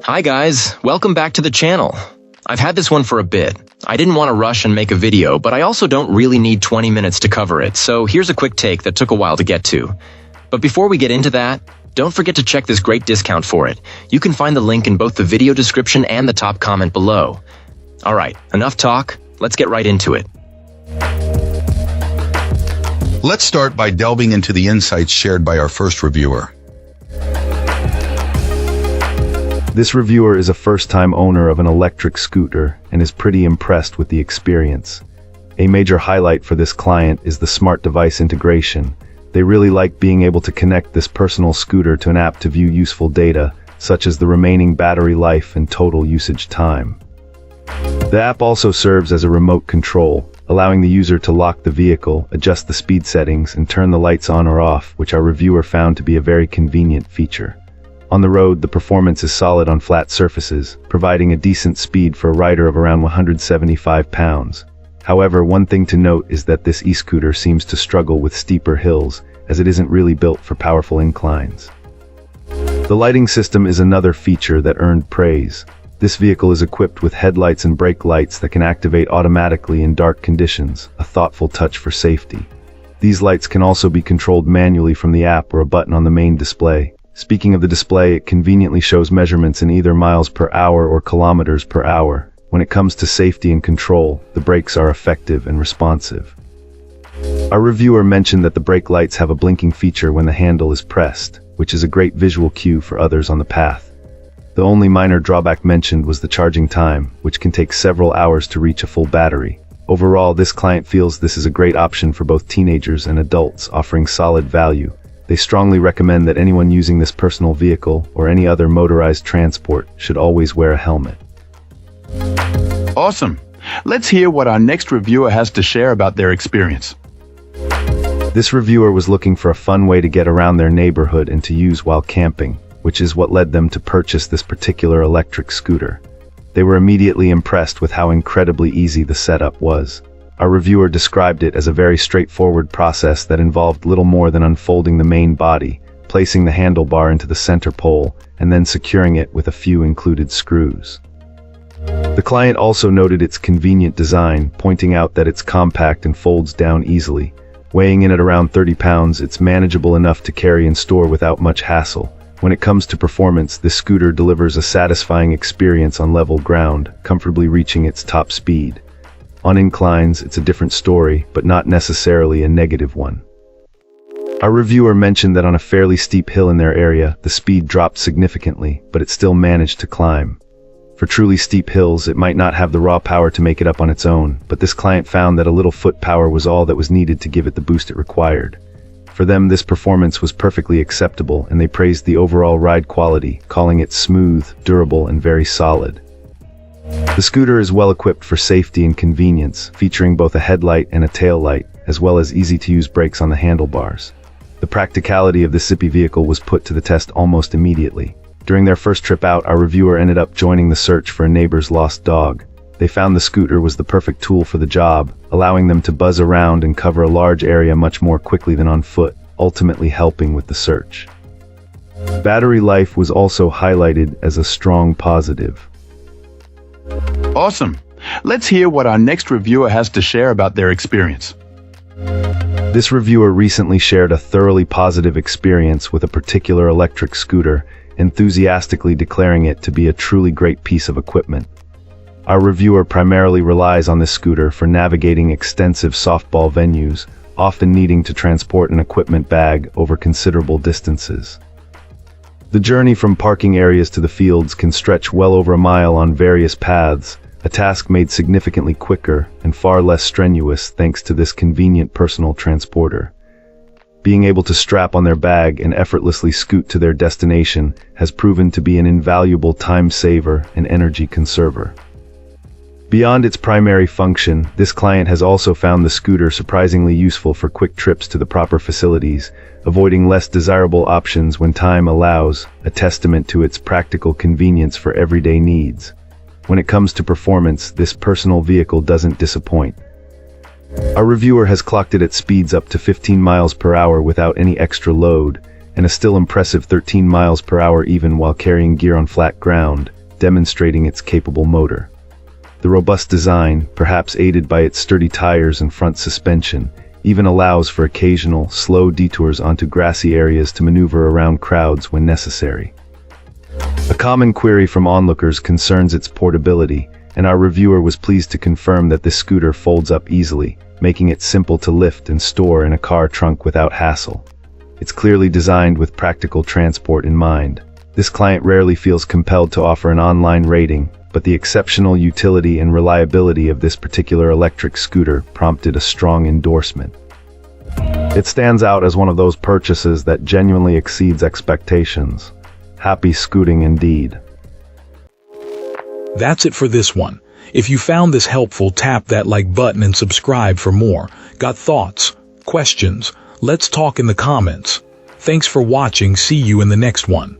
Hi guys, welcome back to the channel. I've had this one for a bit. I didn't want to rush and make a video, but I also don't really need 20 minutes to cover it, so here's a quick take that took a while to get to. But before we get into that, don't forget to check this great discount for it. You can find the link in both the video description and the top comment below. Alright, enough talk, let's get right into it. Let's start by delving into the insights shared by our first reviewer. This reviewer is a first-time owner of an electric scooter and is pretty impressed with the experience. A major highlight for this client is the smart device integration. They really like being able to connect this personal scooter to an app to view useful data, such as the remaining battery life and total usage time. The app also serves as a remote control, allowing the user to lock the vehicle, adjust the speed settings, and turn the lights on or off, which our reviewer found to be a very convenient feature. On the road, the performance is solid on flat surfaces, providing a decent speed for a rider of around 175 pounds. However, one thing to note is that this e-scooter seems to struggle with steeper hills, as it isn't really built for powerful inclines. The lighting system is another feature that earned praise. This vehicle is equipped with headlights and brake lights that can activate automatically in dark conditions, a thoughtful touch for safety. These lights can also be controlled manually from the app or a button on the main display. Speaking of the display, it conveniently shows measurements in either miles per hour or kilometers per hour. When it comes to safety and control, the brakes are effective and responsive. Our reviewer mentioned that the brake lights have a blinking feature when the handle is pressed, which is a great visual cue for others on the path. The only minor drawback mentioned was the charging time, which can take several hours to reach a full battery. Overall, this client feels this is a great option for both teenagers and adults, offering solid value. They strongly recommend that anyone using this personal vehicle or any other motorized transport should always wear a helmet. Awesome. Let's hear what our next reviewer has to share about their experience. This reviewer was looking for a fun way to get around their neighborhood and to use while camping, which is what led them to purchase this particular electric scooter. They were immediately impressed with how incredibly easy the setup was. Our reviewer described it as a very straightforward process that involved little more than unfolding the main body, placing the handlebar into the center pole, and then securing it with a few included screws. The client also noted its convenient design, pointing out that it's compact and folds down easily. Weighing in at around 30 pounds, it's manageable enough to carry and store without much hassle. When it comes to performance, this scooter delivers a satisfying experience on level ground, comfortably reaching its top speed. On inclines, it's a different story, but not necessarily a negative one. Our reviewer mentioned that on a fairly steep hill in their area, the speed dropped significantly, but it still managed to climb. For truly steep hills, it might not have the raw power to make it up on its own, but this client found that a little foot power was all that was needed to give it the boost it required. For them, this performance was perfectly acceptable, and they praised the overall ride quality, calling it smooth, durable, and very solid. The scooter is well equipped for safety and convenience, featuring both a headlight and a tail light, as well as easy-to-use brakes on the handlebars. The practicality of this zippy vehicle was put to the test almost immediately. During their first trip out, our reviewer ended up joining the search for a neighbor's lost dog. They found the scooter was the perfect tool for the job, allowing them to buzz around and cover a large area much more quickly than on foot, ultimately helping with the search. Battery life was also highlighted as a strong positive. Awesome. Let's hear what our next reviewer has to share about their experience. This reviewer recently shared a thoroughly positive experience with a particular electric scooter, enthusiastically declaring it to be a truly great piece of equipment. Our reviewer primarily relies on this scooter for navigating extensive softball venues, often needing to transport an equipment bag over considerable distances. The journey from parking areas to the fields can stretch well over a mile on various paths, a task made significantly quicker and far less strenuous thanks to this convenient personal transporter. Being able to strap on their bag and effortlessly scoot to their destination has proven to be an invaluable time saver and energy conserver. Beyond its primary function, this client has also found the scooter surprisingly useful for quick trips to the proper facilities, avoiding less desirable options when time allows, a testament to its practical convenience for everyday needs. When it comes to performance, this personal vehicle doesn't disappoint. Our reviewer has clocked it at speeds up to 15 miles per hour without any extra load, and a still impressive 13 miles per hour even while carrying gear on flat ground, demonstrating its capable motor. The robust design, perhaps aided by its sturdy tires and front suspension, even allows for occasional, slow detours onto grassy areas to maneuver around crowds when necessary. A common query from onlookers concerns its portability, and our reviewer was pleased to confirm that this scooter folds up easily, making it simple to lift and store in a car trunk without hassle. It's clearly designed with practical transport in mind. This client rarely feels compelled to offer an online rating, but the exceptional utility and reliability of this particular electric scooter prompted a strong endorsement. It stands out as one of those purchases that genuinely exceeds expectations. Happy scooting indeed. That's it for this one. If you found this helpful, tap that like button and subscribe for more. Got thoughts? Questions? Let's talk in the comments. Thanks for watching. See you in the next one.